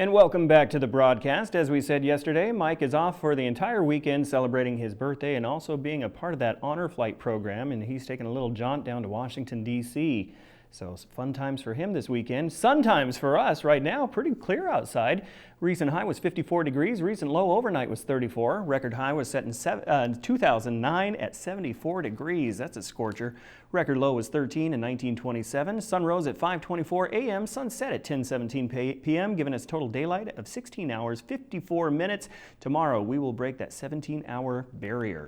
And welcome back to the broadcast. As we said yesterday, Mike is off for the entire weekend celebrating his birthday and also being a part of that honor flight program, and he's taking a little jaunt down to Washington, D.C. So fun times for him this weekend. Sun times for us right now, pretty clear outside. Recent high was 54 degrees. Recent low overnight was 34. Record high was set in 2009 at 74 degrees. That's a scorcher. Record low was 13 in 1927. Sun rose at 5:24 a.m. Sunset at 10:17 p.m., giving us total daylight of 16 hours, 54 minutes. Tomorrow, we will break that 17-hour barrier.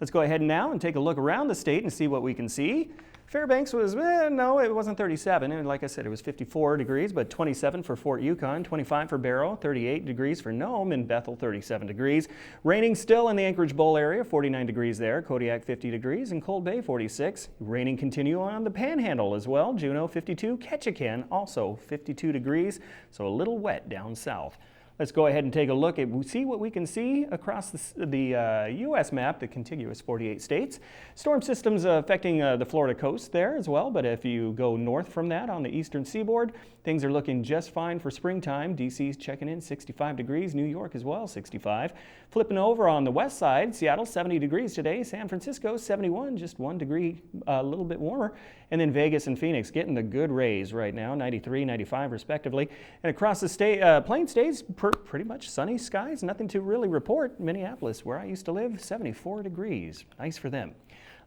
Let's go ahead now and take a look around the state and see what we can see. Fairbanks was, no, it wasn't 37. And like I said, it was 54 degrees, but 27 for Fort Yukon, 25 for Barrow, 38 degrees for Nome, and Bethel, 37 degrees. Raining still in the Anchorage Bowl area, 49 degrees there. Kodiak, 50 degrees, and Cold Bay, 46. Raining continue on the Panhandle as well. Juneau, 52. Ketchikan, also 52 degrees, so a little wet down south. Let's go ahead and take a look and see what we can see across the U.S. map, the contiguous 48 states. Storm systems affecting the Florida coast there as well, but if you go north from that on the eastern seaboard, things are looking just fine for springtime. D.C.'s checking in 65 degrees, New York as well, 65. Flipping over on the west side, Seattle 70 degrees today, San Francisco 71, just 1 degree, a little bit warmer. And then Vegas and Phoenix getting the good rays right now, 93, 95 respectively. And across the state, Plain States, pretty much sunny skies, nothing to really report. Minneapolis, where I used to live, 74 degrees. Nice for them.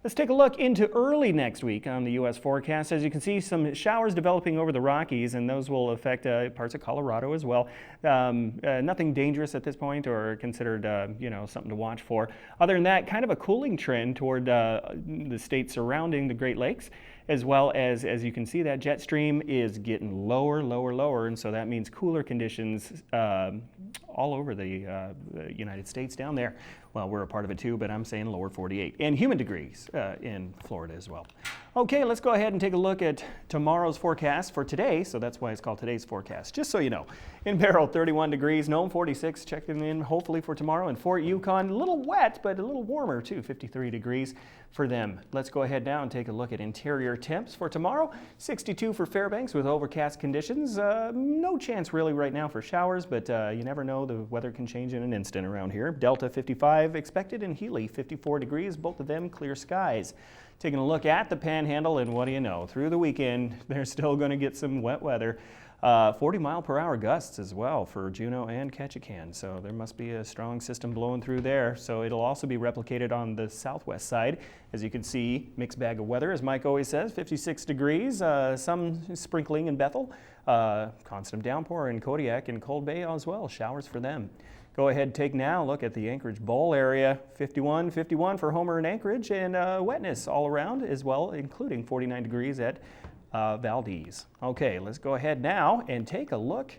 Let's take a look into early next week on the U.S. forecast. As you can see, some showers developing over the Rockies, and those will affect parts of Colorado as well. Nothing dangerous at this point or considered, something to watch for. Other than that, kind of a cooling trend toward the states surrounding the Great Lakes, as well as you can see, that jet stream is getting lower, and so that means cooler conditions all over the United States down there. Well, we're a part of it too, but I'm saying lower 48. And humid degrees in Florida as well. Okay, let's go ahead and take a look at tomorrow's forecast for today. So that's why it's called today's forecast, just so you know. In Barrow, 31 degrees. Nome, 46, checking in hopefully for tomorrow. In Fort Yukon, a little wet, but a little warmer too, 53 degrees for them. Let's go ahead now and take a look at interior temps for tomorrow. 62 for Fairbanks with overcast conditions. No chance really right now for showers, but you never know. The weather can change in an instant around here. Delta, 55 expected, and Healy, 54 degrees. Both of them clear skies. Taking a look at the Panhandle, and what do you know? Through the weekend, they're still going to get some wet weather. 40-mile-per-hour gusts as well for Juneau and Ketchikan, so there must be a strong system blowing through there. So it'll also be replicated on the southwest side. As you can see, mixed bag of weather, as Mike always says, 56 degrees, some sprinkling in Bethel, constant downpour in Kodiak and Cold Bay as well, showers for them. Go ahead, take now a look at the Anchorage Bowl area, 51 for Homer and Anchorage, and wetness all around as well, including 49 degrees at Valdez. Okay, let's go ahead now and take a look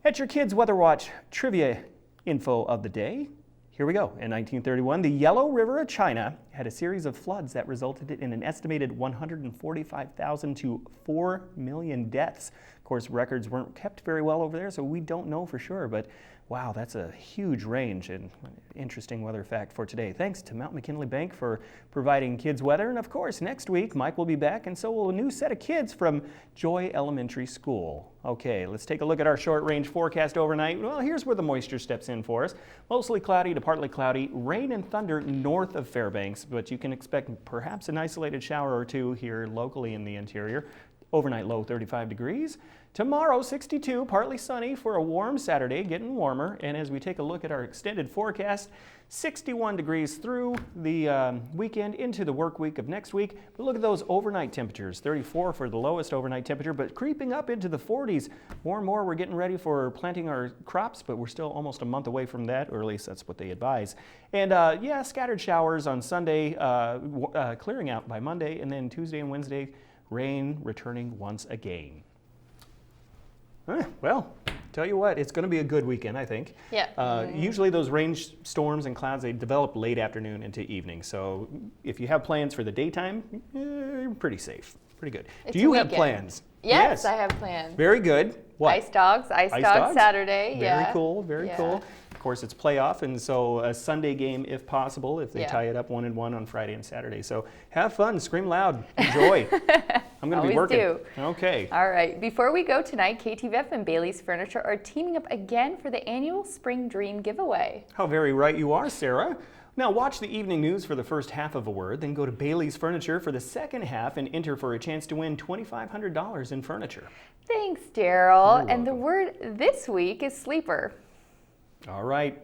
at your kids' Weather Watch trivia info of the day. Here we go. In 1931, the Yellow River of China had a series of floods that resulted in an estimated 145,000 to 4 million deaths. Of course, records weren't kept very well over there, so we don't know for sure, but wow, that's a huge range and interesting weather fact for today. Thanks to Mount McKinley Bank for providing kids weather. And of course, next week, Mike will be back, and so will a new set of kids from Joy Elementary School. Okay, let's take a look at our short-range forecast overnight. Well, here's where the moisture steps in for us. Mostly cloudy to partly cloudy, rain and thunder north of Fairbanks, but you can expect perhaps an isolated shower or two here locally in the interior. Overnight low 35 degrees. Tomorrow 62, partly sunny for a warm Saturday, getting warmer. And as we take a look at our extended forecast, 61 degrees through the weekend into the work week of next week. But look at those overnight temperatures, 34 for the lowest overnight temperature, but creeping up into the 40s. More and more we're getting ready for planting our crops, but we're still almost a month away from that, or at least that's what they advise. And yeah, scattered showers on Sunday, clearing out by Monday, and then Tuesday and Wednesday, rain returning once again. Well, tell you what, it's going to be a good weekend, I think. Yeah. Usually those rain storms and clouds, they develop late afternoon into evening. So if you have plans for the daytime, you're pretty safe, pretty good. Do you have plans? Yes, I have plans. Very good. What? Ice dogs Saturday. Very cool, very cool. course, it's playoff, and so a Sunday game if possible, if they tie it up 1-1 on Friday and Saturday. So have fun, scream loud, enjoy. I'm going to be working. Do. Okay. All right. Before we go tonight, KTVF and Bailey's Furniture are teaming up again for the annual Spring Dream giveaway. How very right you are, Sarah. Now watch the evening news for the first half of a word, then go to Bailey's Furniture for the second half and enter for a chance to win $2,500 in furniture. Thanks, Daryl. You're And the welcome. word this week is sleeper. All right,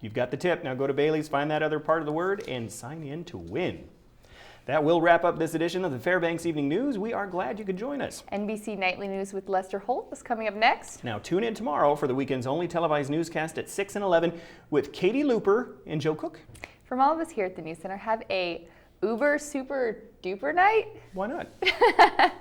you've got the tip. Now go to Bailey's, find that other part of the word, and sign in to win. That will wrap up this edition of the Fairbanks Evening News. We are glad you could join us. NBC Nightly News with Lester Holt is coming up next. Now tune in tomorrow for the weekend's only televised newscast at 6 and 11 with Katie Looper and Joe Cook. From all of us here at the News Center, have a uber super duper night. Why not?